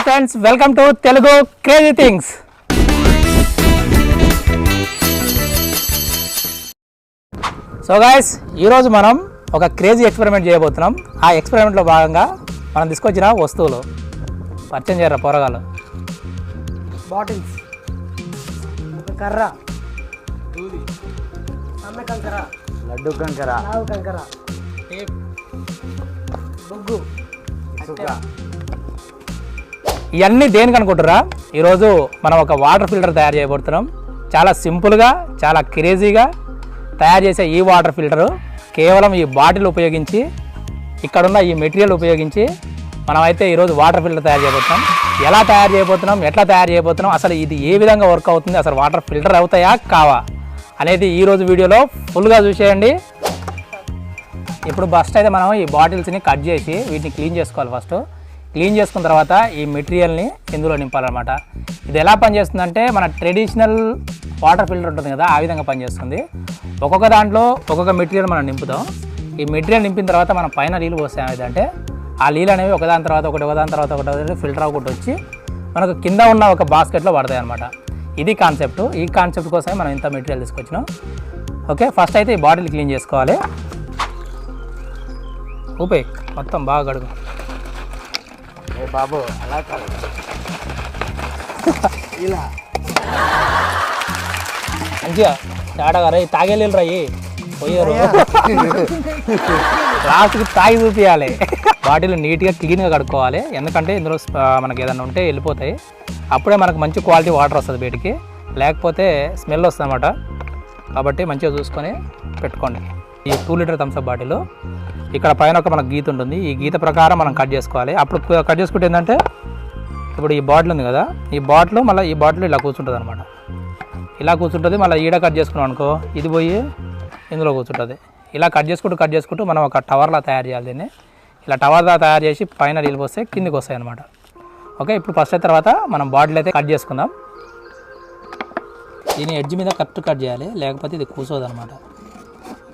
Friends, welcome to Telugu crazy things. So guys, ఈరోజు మనం ఒక క్రేజీ ఎక్స్పెరిమెంట్ చేయబోతున్నాం. ఆ ఎక్స్పెరిమెంట్లో భాగంగా మనం తీసుకొచ్చిన వస్తువులు పరిచయం చేయరా పోరగాలు. బాటిల్స్, ఒక కర్ర, అమ్మ కంకర, లడ్డు కంకర, ఆవు కంకర, బొగ్గు, ఇవన్నీ దేనికి అనుకుంటారా? ఈరోజు మనం ఒక వాటర్ ఫిల్టర్ తయారు చేయబోతున్నాం. చాలా సింపుల్గా, చాలా క్రేజీగా తయారు చేసే ఈ వాటర్ ఫిల్టరు కేవలం ఈ బాటిల్ ఉపయోగించి, ఇక్కడున్న ఈ మెటీరియల్ ఉపయోగించి మనమైతే ఈరోజు వాటర్ ఫిల్టర్ తయారు చేయబోతున్నాం. ఎలా తయారు చేయబోతున్నాం, ఎట్లా తయారు చేయబోతున్నాం, అసలు ఇది ఏ విధంగా వర్క్ అవుతుంది, అసలు వాటర్ ఫిల్టర్ అవుతాయా కావా అనేది ఈరోజు వీడియోలో ఫుల్గా చూసేయండి. ఇప్పుడు ఫస్ట్ అయితే మనం ఈ బాటిల్స్ని కట్ చేసి వీటిని క్లీన్ చేసుకోవాలి. ఫస్ట్ క్లీన్ చేసుకున్న తర్వాత ఈ మెటీరియల్ని ఇందులో నింపాలన్నమాట. ఇది ఎలా పనిచేస్తుందంటే, మన ట్రెడిషనల్ వాటర్ ఫిల్టర్ ఉంటుంది కదా, ఆ విధంగా పనిచేస్తుంది. ఒక్కొక్క దాంట్లో ఒక్కొక్క మెటీరియల్ మనం నింపుతాం. ఈ మెటీరియల్ నింపిన తర్వాత మనం పైన నీళ్ళు పోస్తాం. ఏదంటే ఆ నీళ్ళు అనేవి ఒకదాని తర్వాత ఒకటి ఫిల్టర్ అవ్వకుండా వచ్చి మనకు కింద ఉన్న ఒక బాస్కెట్లో పడతాయి అన్నమాట. ఇది కాన్సెప్ట్. ఈ కాన్సెప్ట్ కోసమే మనం ఇంత మెటీరియల్ తీసుకొచ్చినాం. ఓకే, ఫస్ట్ అయితే ఈ బాటిల్ క్లీన్ చేసుకోవాలి. ఊపే మొత్తం బాగా కడుగు. బాబు అలా కాదు, ఇలా మంచిగా తేడాగా రై తాగేళ్ళు రయ్యి పోయారు. లాస్ట్కి తాగి చూపించాలి. బాటిల్ నీట్గా క్లీన్గా కడుక్కోవాలి. ఎందుకంటే ఇందులో మనకి ఏదైనా ఉంటే వెళ్ళిపోతాయి. అప్పుడే మనకు మంచి క్వాలిటీ వాటర్ వస్తుంది బయటికి, లేకపోతే స్మెల్ వస్తుంది అన్నమాట. కాబట్టి మంచిగా చూసుకొని పెట్టుకోండి. ఈ 2 లీటర్ థమ్స్అప్ బాటిల్ ఇక్కడ పైన ఒక మనకు గీత ఉంటుంది. ఈ గీత ప్రకారం మనం కట్ చేసుకోవాలి. అప్పుడు కట్ చేసుకుంటే ఏంటంటే, ఇప్పుడు ఈ బాటిల్ ఉంది కదా, ఈ బాటిల్ మళ్ళీ ఈ బాటిల్ ఇలా కూర్చుంటుంది అనమాట. ఇలా కూర్చుంటుంది. మళ్ళీ ఈడ కట్ చేసుకున్నాం అనుకో, ఇది పోయి ఇందులో కూర్చుంటుంది. ఇలా కట్ చేసుకుంటూ మనం ఒక టవర్లా తయారు చేయాలి. దీన్ని ఇలా టవర్లా తయారు చేసి పైన నీళ్ళు పోస్తే కిందికి వస్తాయి అనమాట. ఓకే, ఇప్పుడు ఫస్ట్ అయిన తర్వాత మనం బాటిల్ అయితే కట్ చేసుకుందాం. దీని ఎడ్జ్ మీద కరెక్ట్ కట్ చేయాలి, లేకపోతే ఇది కూర్చోదు అనమాట.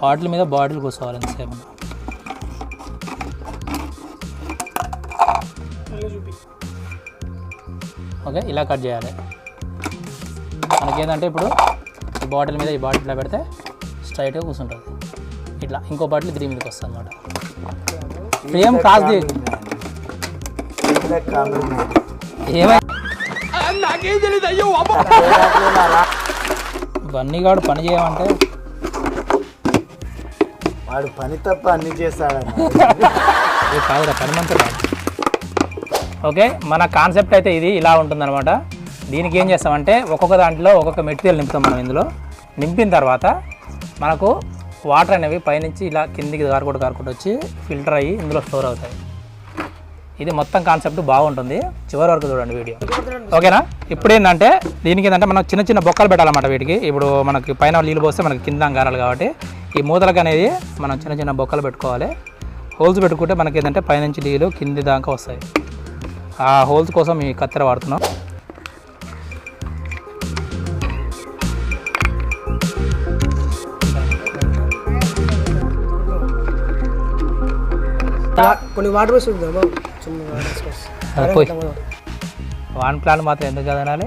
బాటిల్ మీద బాటిల్ కూర్చోవాలి ఎంతసేపు. ఓకే, ఇలా కట్ చేయాలి. మనకేంటంటే ఇప్పుడు ఈ బాటిల్ మీద ఈ బాటిల్ ఇలా పెడితే స్ట్రైట్గా కూర్చుంటుంది. ఇట్లా ఇంకో బాటిల్ దీని మీదకి వస్తుంది అనమాట. సేమ్ కాదు ఇవన్నీ కాడు పని చేయమంటే వాడు పని తప్ప అన్ని చేస్తాడని కాదురా, పని మంచి కాదు. ఓకే, మన కాన్సెప్ట్ అయితే ఇది ఇలా ఉంటుందన్నమాట. దీనికి ఏం చేస్తామంటే, ఒక్కొక్క దాంట్లో ఒక్కొక్క మెటీరియల్ నింపుతాం మనం. ఇందులో నింపిన తర్వాత మనకు వాటర్ అనేవి పైనుంచి ఇలా కిందికి కారుకుంటూ వచ్చి ఫిల్టర్ అయ్యి ఇందులో స్టోర్ అవుతాయి. ఇది మొత్తం కాన్సెప్ట్ బాగుంటుంది. చివరి వరకు చూడండి వీడియో. ఓకేనా? ఇప్పుడు ఏంటంటే, దీనికి ఏంటంటే మనం చిన్న చిన్న బొక్కలు పెట్టాలన్నమాట వీటికి. ఇప్పుడు మనకి పైన నీళ్ళు పోస్తే మనకి కింద గారాలి కాబట్టి ఈ మూతలకు అనేది మనం చిన్న చిన్న బొక్కలు పెట్టుకోవాలి. హోల్స్ పెట్టుకుంటే మనకి ఏంటంటే పైనుంచి నీళ్ళు కింది దాకా వస్తాయి. ఆ హోల్స్ కోసం ఈ కత్తెర వాడుతున్నాం. కొన్ని వాటర్ వస్తుంది పోయి వాన్ ప్లాన్ మాత్రం ఎందుకు కదనాలి.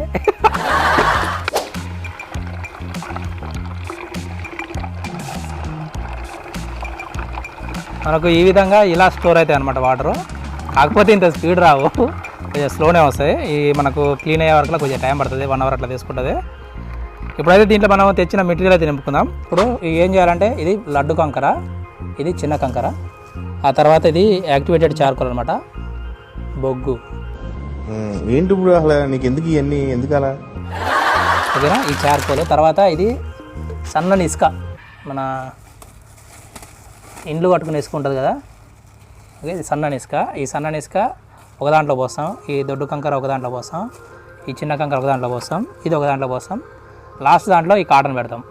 మనకు ఈ విధంగా ఇలా స్టోర్ అవుతాయి అన్నమాట వాటరు. కాకపోతే ఇంత స్పీడ్ రావు, కొంచెం స్లోనే వస్తాయి. ఈ మనకు క్లీన్ అయ్యే వరకు కొంచెం టైం పడుతుంది, 1 అవర్ అట్లా తీసుకుంటుంది. ఇప్పుడైతే దీంట్లో మనం తెచ్చిన మెటీరియల్ అయితే నింపుకుందాం. ఇప్పుడు ఏం చేయాలంటే, ఇది లడ్డు కంకర, ఇది చిన్న కంకర, ఆ తర్వాత ఇది యాక్టివేటెడ్ చార్కోల్ అనమాట, బొగ్గు. ఏంటి ఇప్పుడు అసలు నీకు ఎందుకు ఇవన్నీ ఎందుకు అలా? ఓకేనా? ఈ చార్కోల్ తర్వాత ఇది సన్నని ఇసుక, మన ఇండ్లు కట్టుకుని ఇసుక ఉంటుంది కదా, ఓకే, ఇది సన్నని ఇసుక. ఈ సన్నని ఇసుక ఒక దాంట్లో పోస్తాం, ఈ దొడ్డు కంకర ఒక దాంట్లో పోస్తాం, ఈ చిన్న కంకర ఒక దాంట్లో పోస్తాం, ఇది ఒక దాంట్లో పోస్తాం, లాస్ట్ దాంట్లో ఈ కాటన్ పెడతాం.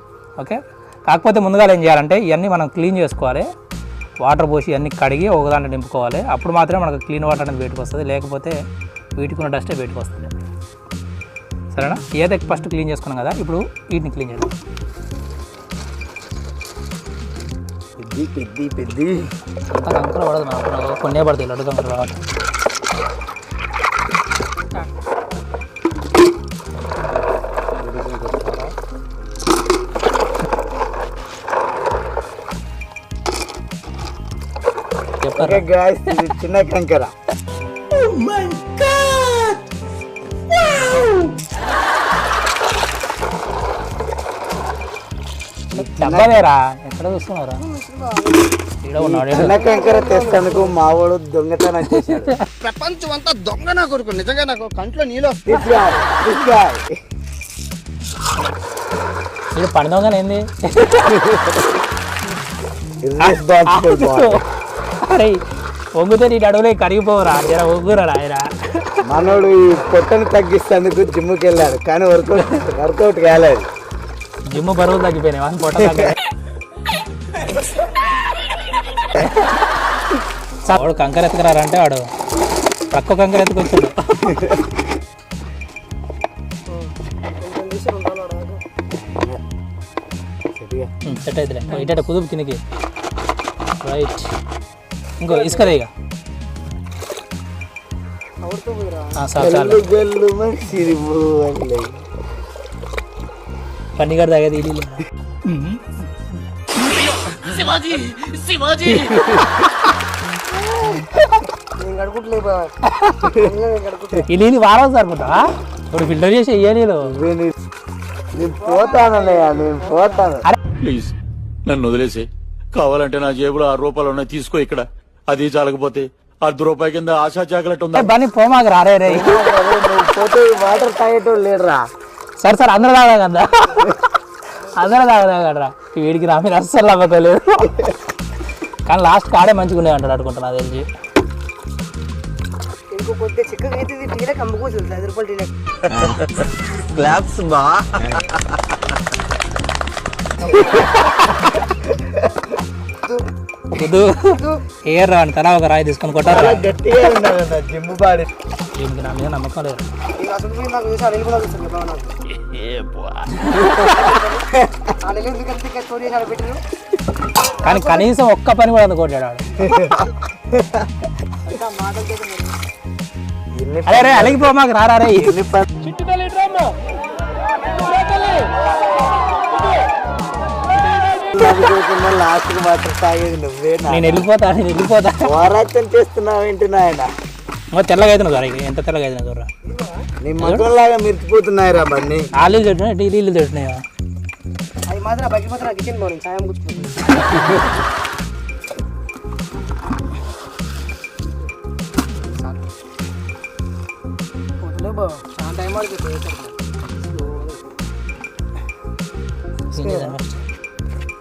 ఓకే, కాకపోతే ముందుగా ఏం చేయాలంటే, ఇవన్నీ మనం క్లీన్ చేసుకోవాలి. వాటర్ పోసి ఇవన్నీ కడిగి ఒక దాంట్లో నింపుకోవాలి. అప్పుడు మాత్రమే మనకు క్లీన్ వాటర్ అనేది బయటకు వస్తుంది, లేకపోతే వీటికి ఉన్న డస్టే బయటకు వస్తుంది. సరేనా? ఏదైతే ఫస్ట్ క్లీన్ చేసుకున్నాం కదా, ఇప్పుడు వీటిని క్లీన్ చేద్దాం. పెద్ది అంత కంకర పడదు నాకు, కొన్నే పడతాయి లడ్డు కంకర రావాలి. తీసుకోరా. చిన్న కంకర. డబ్బాదేరా ఎక్కడ చూస్తున్నారా? ఈడ ఉన్నాడు. చిన్న కంకర తెస్తానుకు మావాడు దొంగతనం చేశాడు. ప్రపంచం అంతా దొంగ నా కొడుకు. నిజంగా నాకు కంట్లో నీళ్ళు ఇది పని దొంగనే ఏంది? అరే ఒగ్గుతే నీ అడవులే కరిగిపోవరా, జర ఒగ్గురా ఆయన. మనోడు ఈ పొట్టను తగ్గిస్తేందుకు జిమ్కి వెళ్ళాడు కానీ వర్కౌట్ కాలేదు. జిమ్ బరువులు తగ్గిపోయినాయి, వాళ్ళని పొట్ట తగ్గ. వాడు కంకర ఎత్తుకురారంటే వాడు ప్రక్క కంకర ఎత్తుకొచ్చాడు. సెట్ అవుతులే ఇట కుదుపు కిందకి. రైట్, ఇంకో ఇసుకదే ఇక. చాలు చాలు. పన్నిగాడు తాగేది ఇల్లు. ఈ నీళ్ళు వారం సరిపోతా. ఇప్పుడు ఫిల్టర్ చేసి ఇయ్య నీళ్ళు. నేను పోతానన్నయ్యా, నేను పోతాను. ప్లీజ్ నన్ను వదిలేసి, కావాలంటే నా జేబులో 6 రూపాయలు ఉన్నాయి, తీసుకో. ఇక్కడ అది చాలకపోతే ₹1 కింద ఆశా చాకలెట్ ఉందా? బని పోమాక రారే రే. నువ్వు పోతే వాటర్ తాగేటోడు లేడురా. సరే సరే అందరూ తాగా కదా, అందరూ తాగదా. వీడికి నా మీద అస్సలు నమ్మకలేదు. కానీ లాస్ట్ కాడే మంచిగా ఉన్నాయి అంటాడు అనుకుంటున్నా నాకు తెలిసి. ఇంకో కొద్దిగా చిక్కగా అయితే టీలే కమ్ముకోవచ్చు 5 రూపాయలు టీలే. క్లాప్స్ బా. ఏర్రా అని తలా ఒక రాయి తీసుకొని కొట్టారా. గట్టిగా ఉన్నాడు జిమ్ బాడీ. దీనికి నా మీద నమ్మకం లేదు. ఇలా అసలు నాకు చూసి ఆ నెల చూస్తాను బాగా నాకు. ఆ నెల ఎందుకంటే ఇంకా స్టోరీ చేసి పెట్టారు. కానీ కనీసం ఒక్క పని కూడా అందుకోట్టాడు వాడు. అరే రే అలిగిపో మాకు రారా రే. లాస్ట్ వాటర్ తాగేది నువ్వే. నేను వెళ్ళిపోతా. వారాచం చేస్తున్నావు ఏంటి నాయన? తెల్లగా అవుతున్నావు సార్, ఎంత తెల్లగా అవుతున్నా చూడరా. నీ మగంలాగా మిర్చిపోతున్నాయిరా బండి. ఆలు తింటున్నాయి, టీలు తింటున్నాయా? అది మాత్రం బయట మాత్రం కిచెన్ బాగుంది, సాయం కూర్చుంటుంది. చాలా టైం పడుతుంది.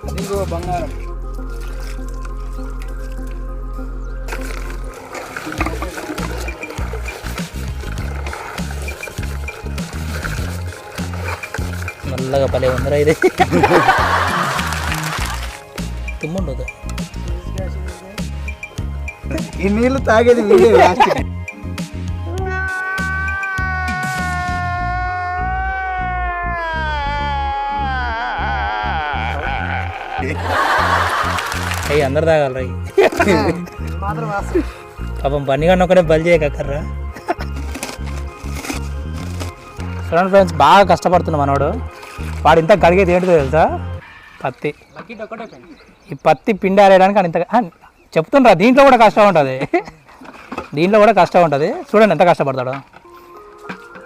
అది బంగారం. నల్లగా పలే ఉందిరా ఇది. తుమ్ముండదు. ఈ నీళ్ళు తాగేది వీడే లాస్ట్. అయ్యి అందరు తాగలరా. మాత్రం వాస్తవం. పాపం పన్నిగాడిని ఒకటే బలి చేయకర్రా. చూడండి ఫ్రెండ్స్, బాగా కష్టపడుతున్నాం మనోడు. వాడు ఇంత కడిగేది ఏంటిదో తెలుసా? పత్తి. ఈ పత్తి పిండి ఆరేయడానికి అని ఇంత చెప్తుండ్రా. దీంట్లో కూడా కష్టం ఉంటుంది. చూడండి ఎంత కష్టపడతాడు.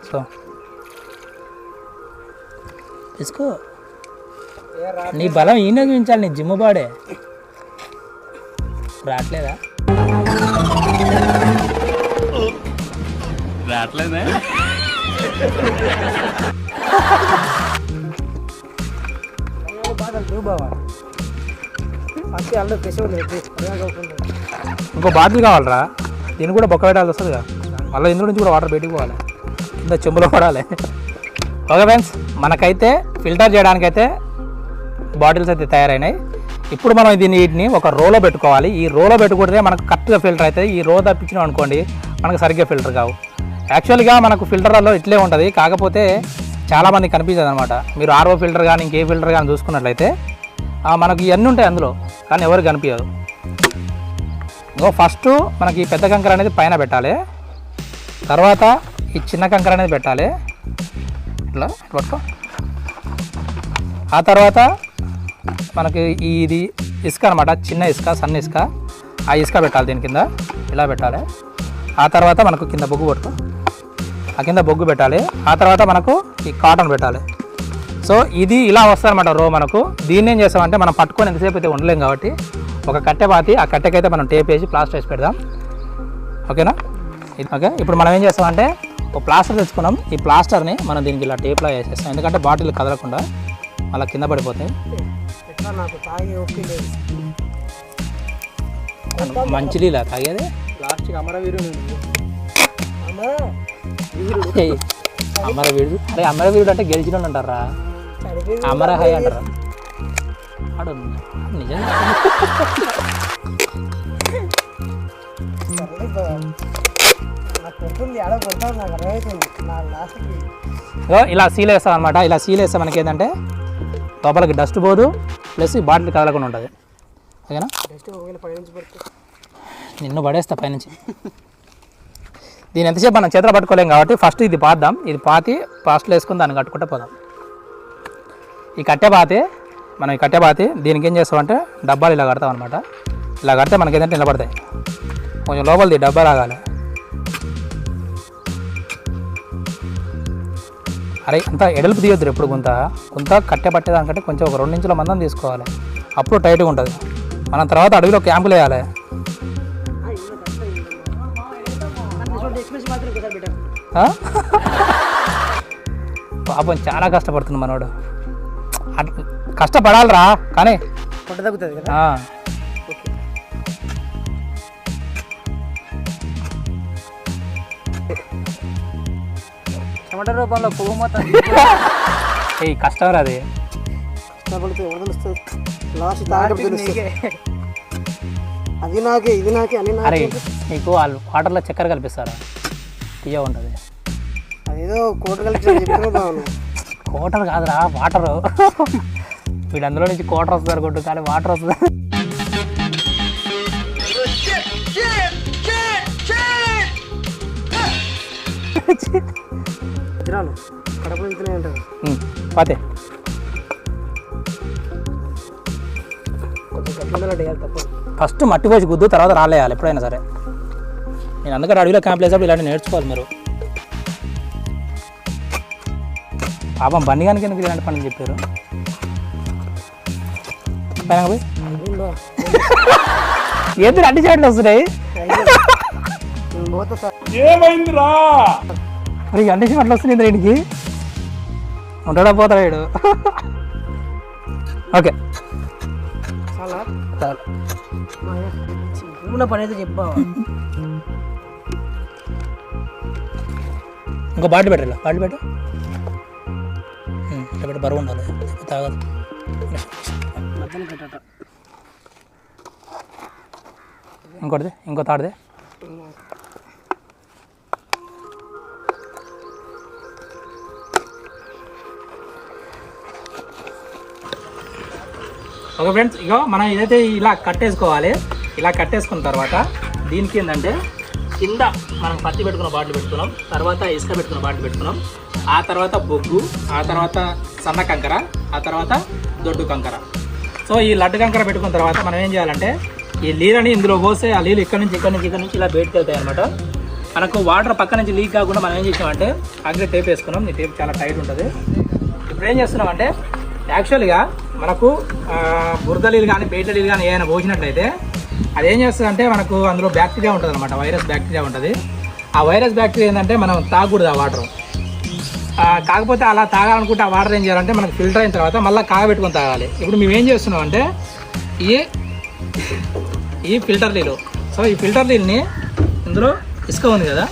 సో తీసుకో, నీ బలం ఈయన చూపించాలి. నీ జిమ్ బాడే రావట్లేదా? ఇంకో బాటిల్ కావాలరా. దీన్ని కూడా బొక్క పెట్టాల్సి వస్తుంది కదా. మళ్ళీ ఇందులో నుంచి కూడా వాటర్ బయటికి పోవాలి, కింద చెంబులో పడాలి. ఓకే ఫ్రెండ్స్, మనకైతే ఫిల్టర్ చేయడానికైతే బాటిల్స్ అయితే తయారైనాయి. ఇప్పుడు మనం వీటిని ఒక రోలో పెట్టుకోవాలి. ఈ రోలో పెట్టుకుంటే మనకు కరెక్ట్గా ఫిల్టర్ అవుతుంది. ఈ రో తప్పించినాం అనుకోండి మనకు సరిగ్గా ఫిల్టర్ కావు. యాక్చువల్గా మనకు ఫిల్టర్లలో ఇట్లే ఉంటుంది, కాకపోతే చాలామంది కనిపించదు అనమాట. మీరు ఆర్ఓ ఫిల్టర్ కానీ ఇంకే ఫిల్టర్ కానీ చూసుకున్నట్లయితే మనకు ఇవన్నీ ఉంటాయి అందులో, కానీ ఎవరికి కనిపించదు. ఫస్ట్ మనకి ఈ పెద్ద కంకర అనేది పైన పెట్టాలి, తర్వాత ఈ చిన్న కంకర అనేది పెట్టాలి ఇట్లా పట్టుకో. ఆ తర్వాత మనకి ఇది ఇసుక అనమాట, చిన్న ఇసుక, సన్న ఇసుక. ఆ ఇసుక పెట్టాలి దీని కింద, ఇలా పెట్టాలి. ఆ తర్వాత మనకు కింద బొగ్గు పట్టుకో, ఆ కింద బొగ్గు పెట్టాలి. ఆ తర్వాత మనకు ఈ కాటన్ పెట్టాలి. సో ఇది ఇలా వస్తుందన్నమాట రో మనకు. దీన్ని ఏం చేస్తామంటే మనం పట్టుకొని ఎంతసేపు అయితే ఉండలేం కాబట్టి ఒక కట్టె పాతి, ఆ కట్టెకైతే మనం టేప్ వేసి ప్లాస్టర్ వేసి పెడదాం. ఓకేనా? ఓకే, ఇప్పుడు మనం ఏం చేస్తామంటే ఒక ప్లాస్టర్ తెచ్చుకున్నాం. ఈ ప్లాస్టర్ని మనం దీనికి ఇలా టేప్లా వేసేస్తాం, ఎందుకంటే బాటిల్ కదలకుండా అలా కింద పడిపోతాయి. ఎట్లా నాకు తాగి ఓకే లేదు. మంచి నీళ్ళ తాగేది. ప్లాస్టిక్ అమరవీరు అమరవీరుడు. అరే అమరవీరుడు అంటే గెలిచిన అంటారా, అమరహై అంటారా? ఆడు నిజంగా నాకు కొడుతుంది, ఆడ కొడతాను, నాకు అర్థమవుతుంది. నా లాస్ట్కి ఇలా సీల్ వేస్తాం అనమాట. ఇలా సీల్ వేస్తే మనకి ఏంటంటే లోపలికి డస్ట్ పోదు, ప్లస్ ఈ బాటిల్ కదలకుండా ఉంటుంది. ఓకేనా? జస్ట్ ఒకవేళ పైనుంచి పడుతుంది. నిన్ను పడేస్తా పైనుంచి. దీని ఎంతసేపు మనం చేతులు పట్టుకోలేం కాబట్టి ఫస్ట్ ఇది పాద్దాం. ఇది పాతి ఫాస్ట్లో వేసుకుని దాన్ని కట్టుకుంటే పోదాం. ఈ కట్టె పాతి దీనికి ఏం చేస్తామంటే డబ్బాలు ఇలా కడతాం అనమాట. ఇలా కడితే మనకి ఏంటంటే నిలబడతాయి. కొంచెం లోపలిది డబ్బా రాగాలి. అరే అంతా ఎడల్పు తీయొద్దు ఎప్పుడు. గుంత కట్టె పట్టేదానికంటే కొంచెం ఒక 2 ఇంచుల మందం తీసుకోవాలి, అప్పుడు టైట్గా ఉంటుంది. మనం తర్వాత అడవిలో క్యాంపులు వేయాలి. పాపం చాలా కష్టపడుతుంది మనోడు. కష్టపడాలిరా కానీ పొట్ట తగ్గుతుంది కదా. టమాటా రూపంలో పువ్వు మొత్తం ఏ కష్టం రా అది. కష్టపడితే ఎవరు తెలుస్తుంది? లాస్ట్ తాగడం తెలుస్తుంది. అది నాకే, ఇది నాకే అని అరే నాకే. నీకు వాళ్ళు వాటర్లో చక్కెర కల్పిస్తారా? తీయ ఉంటుంది. అదేదో కోట కలిసి చెప్పిన బాగున్నాను. కోటర్ కాదురా, వాటరు. వీడు అందులో నుంచి కోటర్ వస్తుంది అనుకుంటు, కానీ వాటర్ వస్తుంది. వజ్రాలు కడపలో వెళ్తూనే ఉంటారు. పాతే కొంచెం గట్ల వేయాలి తప్ప. ఫస్ట్ మట్టి పోసి గుద్దు, తర్వాత రాలేయాలి ఎప్పుడైనా సరే. నేను అందుకని అడవిలో క్యాంప్ వేసేప్పుడు ఇలాంటి నేర్చుకోవాలి మీరు. పాపం బండిగానికి ఎందుకు ఇలాంటి పనులు చెప్పారు? పైన పోయి ఏదో అడ్డి సైడ్లు వస్తున్నాయి. ఏమైందిరా? మరి అన్ని అట్లా వస్తున్నాయి ఇంటికి. ఉంటాడా పోతాడు వీడు. ఓకే చాలా చాలు. ఉన్న పని అయితే చెప్పావా? ఇంకో బాటిల్ పెట్టాలి. బాటిల్ పెట్టు, పెట్టి బరువు ఉండాలి, తాగదు. మధ్యలో పెట్టట. ఇంకోటిది, ఇంకో తాడిది. ఓకే ఫ్రెండ్స్, ఇగో మనం ఇదైతే ఇలా కట్టేసుకోవాలి. ఇలా కట్టేసుకున్న తర్వాత దీనికి ఏంటంటే కింద మనం పత్తి పెట్టుకున్న బాటిల్ పెట్టుకున్నాం, తర్వాత ఇసుక పెట్టుకున్న బాటిల్ పెట్టుకున్నాం, ఆ తర్వాత బొగ్గు, ఆ తర్వాత సన్న కంకర, ఆ తర్వాత దొడ్డు కంకర. సో ఈ లడ్డు కంకర పెట్టుకున్న తర్వాత మనం ఏం చేయాలంటే ఈ నీళ్ళని ఇందులో పోస్తే ఆ నీళ్ళు ఇక్కడ నుంచి ఇలా బయటకు వెళ్తాయి అనమాట. మనకు వాటర్ పక్క నుంచి లీక్ కాకుండా మనం ఏం చేసామంటే అగ్ని టేప్ వేసుకున్నాం. ఈ టేప్ చాలా టైట్ ఉంటుంది. ఇప్పుడు ఏం చేస్తున్నామంటే యాక్చువల్గా మనకు బురద నీళ్ళు కానీ బయట నీళ్ళు కానీ ఏమైనా పోసినట్లయితే అది ఏం చేస్తుందంటే మనకు అందులో బ్యాక్టీరియా ఉంటుంది అనమాట, వైరస్ బ్యాక్టీరియా ఉంటుంది. ఆ వైరస్ బ్యాక్టీరియా ఏంటంటే మనం తాగకూడదు ఆ వాటర్. కాకపోతే అలా తాగాలనుకుంటే ఆ వాటర్ ఏం చేయాలంటే మనకు ఫిల్టర్ అయిన తర్వాత మళ్ళీ కాగబెట్టుకొని తాగాలి. ఇప్పుడు మేము ఏం చేస్తున్నాం అంటే ఈ ఫిల్టర్ నీళ్ళు, సో ఈ ఫిల్టర్ నీళ్ళని ఇందులో ఇసుక ఉంది కదా,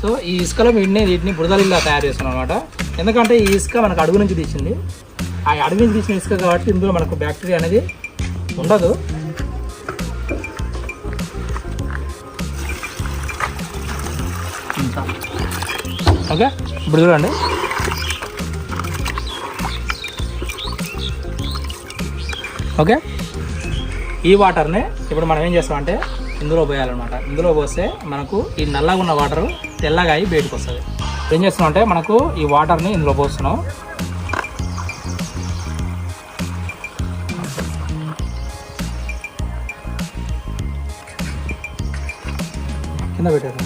సో ఈ ఇసుకలో వీటిని బురద నీళ్ళ తయారు చేస్తున్నాం అనమాట. ఎందుకంటే ఈ ఇసుక మనకు అడుగు నుంచి తీసింది, ఆ అడుగు నుంచి తీసిన ఇసుక కాబట్టి ఇందులో మనకు బ్యాక్టీరియా అనేది ఉండదు. ఓకే, ఇప్పుడు చూడండి. ఓకే, ఈ వాటర్ని ఇప్పుడు మనం ఏం చేస్తామంటే ఇందులో పోయాలన్నమాట. ఇందులో పోస్తే మనకు ఈ నల్లగా ఉన్న వాటర్ తెల్లగా అయి బయటకు వస్తుంది. ఏం చేస్తున్నామంటే మనకు ఈ వాటర్ని ఇందులో పోస్తున్నాం. కింద పెట్టారు.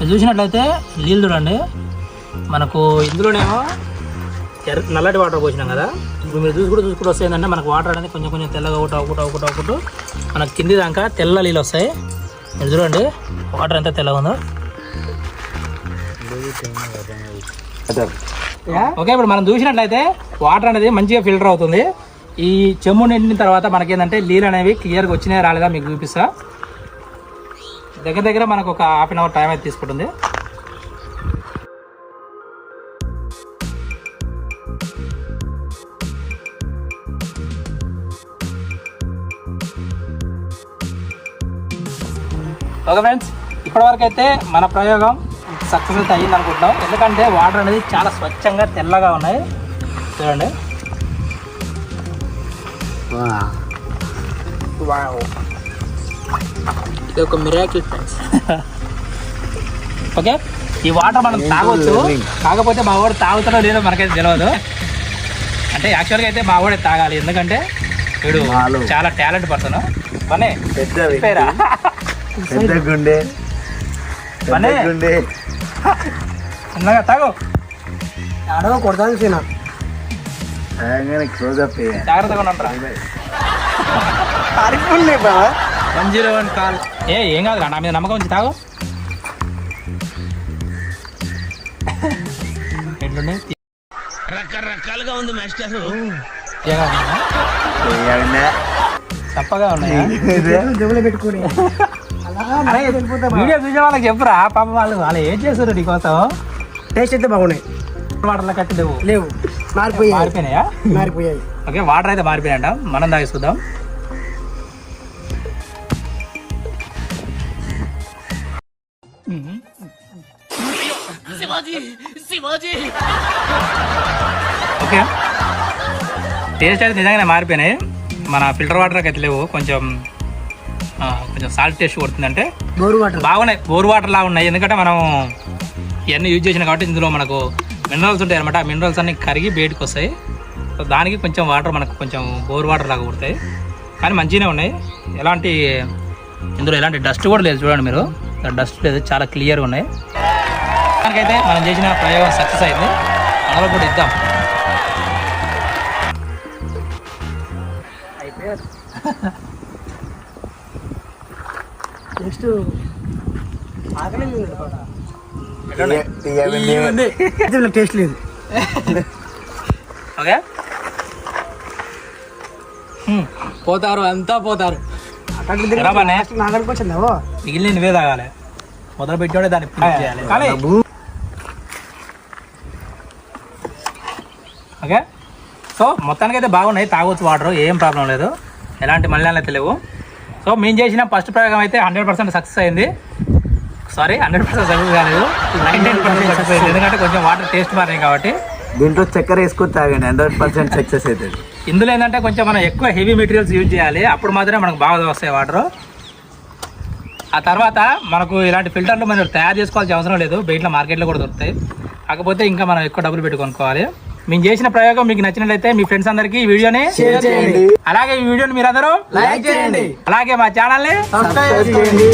ఇది చూసినట్లయితే నీళ్ళు చూడండి, మనకు ఇందులోనేమో నల్లటి వాటర్ పోసినాం కదా, ఇప్పుడు మీరు చూసుకుంటూ వస్తే ఏంటంటే మనకు వాటర్ అనేది కొంచెం కొంచెం తెల్లగా ఒకటి మనకు కింది దాకా తెల్ల నీళ్ళు వస్తాయి. మీరు చూడండి వాటర్ ఎంత తెల్లగా ఉందో. ఓకే, ఇప్పుడు మనం చూసినట్లయితే వాటర్ అనేది మంచిగా ఫిల్టర్ అవుతుంది. ఈ చెమ్ము నిండిన తర్వాత మనకేంటంటే నీళ్ళు అనేవి క్లియర్గా వచ్చినాయా రాలేదా మీకు చూపిస్తా. దగ్గర మనకు ఒక హాఫ్ అన్ అవర్ టైం అయితే తీసుకుంటుంది. ఓకే ఫ్రెండ్స్, ఇప్పటివరకు అయితే మన ప్రయోగం సక్సెస్ అయితే అయ్యింది అనుకుంటున్నాం. ఎందుకంటే వాటర్ అనేది చాలా స్వచ్ఛంగా తెల్లగా ఉన్నాయి. చూడండి, ఇది ఒక మిరాకిల్ ఫ్రెండ్స్. ఓకే, ఈ వాటర్ మనం తాగొచ్చు, కాకపోతే మా వాడు తాగుతాడో లేదో మనకైతే తెలియదు. అంటే యాక్చువల్గా అయితే మా వాడే తాగాలి, ఎందుకంటే వీడు చాలా టాలెంట్ పర్సన్. పనే పేరా చిన్నగా తాగు, అడవ కొడతాను సీనా జాగ్రత్తగా ఉంటారా. 101 కాల్ ఏం కాదు, నా మీద నమ్మకం ఉంచి తాగు. రకరకాలుగా ఉంది మాస్టర్, చప్పగా ఉన్నాయి. పెట్టుకోండి వీడియో చూసే వాళ్ళకి చెప్పురా, పాప వాళ్ళు ఏం చేస్తారు నీకోసం. టేస్ట్ అయితే బాగున్నాయి. వాటర్లో కట్టి లేవు, మారిపోయినాయా? మారిపోయాయి. ఓకే, వాటర్ అయితే మారిపోయాయంట, మనం తాగి చూద్దాం. ఓకే, టేస్ట్ అయితే నిజంగానే మారిపోయినాయి. మన ఫిల్టర్ వాటర్కి అయితే లేవు, కొంచెం సాల్ట్ టేస్ట్ కొడుతుందంటే బాగున్నాయి, బోర్ వాటర్ లాగా ఉన్నాయి. ఎందుకంటే మనం ఇవన్నీ యూజ్ చేసినాం కాబట్టి ఇందులో మనకు మినరల్స్ ఉంటాయి అనమాట. ఆ మినరల్స్ అన్ని కరిగి బయటకు వస్తాయి. సో దానికి కొంచెం వాటర్ మనకు కొంచెం బోర్ వాటర్ లాగా కొడతాయి, కానీ మంచిగానే ఉన్నాయి. ఇందులో ఎలాంటి డస్ట్ కూడా లేదు, చూడండి మీరు, డస్ట్ లేదు, చాలా క్లియర్గా ఉన్నాయి. దానికైతే మనం చేసిన ప్రయోగం సక్సెస్ అయింది. మనలో కూడా ఇద్దాం. నెక్స్ట్ ఆకలి టేస్ట్ లేదు. ఓకే, పోతారు, అంతా పోతారు. నాగడికి వచ్చిందావో మిగిలిన నువ్వే తాగాలి, మొదలు పెట్టాడే దాన్ని ఫినిష్ చేయాలి. కానీ ఓకే, సో మొత్తానికి అయితే బాగున్నాయి, తాగొచ్చు వాటర్, ఏం ప్రాబ్లం లేదు, ఎలాంటి మలినాలు అయితే లేవు. సో మేము చేసిన ఫస్ట్ ప్రయోగం అయితే 100% సక్సెస్ అయింది. సారీ, 100% సక్సెస్ కాలేదు, 99% సక్సెస్ అయింది. ఎందుకంటే కొంచెం వాటర్ టేస్ట్ మారాయి కాబట్టి. దీంట్లో చక్కెర వేసుకొని తాగండి, 100% సక్సెస్ అవుతుంది. ఇందులో ఏంటంటే కొంచెం మనం ఎక్కువ హెవీ మెటీరియల్స్ యూజ్ చేయాలి, అప్పుడు మాత్రమే మనకు బాగా వస్తాయి వాటర్. ఆ తర్వాత మనకు ఇలాంటి ఫిల్టర్లు మనం తయారు చేసుకోవాల్సిన అవసరం లేదు, బయట మార్కెట్లో కూడా దొరుకుతాయి. కాకపోతే ఇంకా మనం ఎక్కువ డబ్బులు పెట్టి కొనుక్కోవాలి. మేము చేసిన ప్రయోగం మీకు నచ్చినట్లయితే మీ ఫ్రెండ్స్ అందరికీ ఈ వీడియోని షేర్ చేయండి. అలాగే ఈ వీడియోని మీరందరూ లైక్ చేయండి. అలాగే మా ఛానల్ని సబ్స్క్రైబ్ చేయండి.